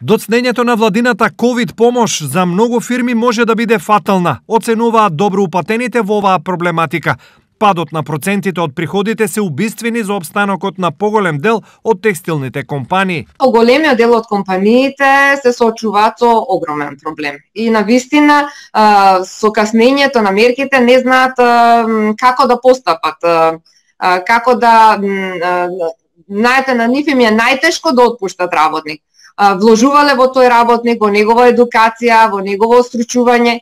Доцнењето на владината ковид помош за многу фирми може да биде фатална, оценуваат добро упатените во оваа проблематика. Падот на процентите од приходите се убиствени за обстанокот на поголем дел од текстилните компании. Големиот дел од компаниите се соочуваат со огромен проблем. И навистина со каснењето на мерките не знаат како да постапат, како да знаете, на нив им е најтешко да отпуштат работник. Вложувале во тој работник, во негова едукација, во негово остручување,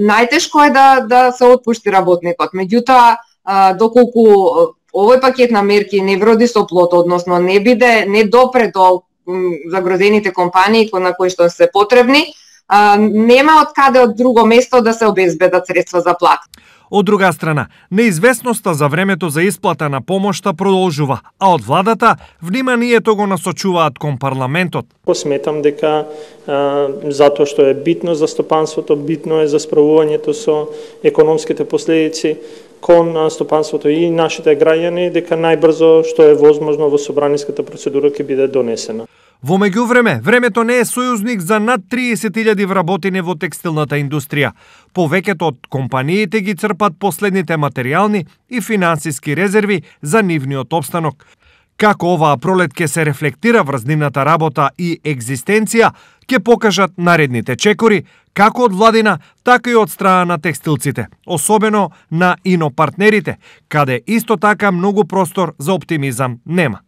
најтешко е да се отпушти работникот. Меѓутоа, доколку овој пакет на мерки не вроди со плод, односно не допре до загрозените компании на кои што се потребни, нема од каде од друго место да се обезбедат средства за плата. Од друга страна, неизвестноста за времето за исплата на помошта продолжува, а од владата вниманието го насочуваат кон парламентот. Сметам дека затоа што е битно за стопанството, битно е за справувањето со економските последици кон стопанството и нашите граѓани, дека најбрзо што е возможно во собраниската процедура ќе биде донесена. Во меѓувреме, времето не е сојузник за над 30.000 вработени во текстилната индустрија. Повеќето од компаниите ги црпат последните материјални и финансиски резерви за нивниот опстанок. Како оваа пролет ќе се рефлектира врз нивната работа и екзистенција, ќе покажат наредните чекори, како од владина, така и од страна на текстилците, особено на инопартнерите, каде исто така многу простор за оптимизам нема.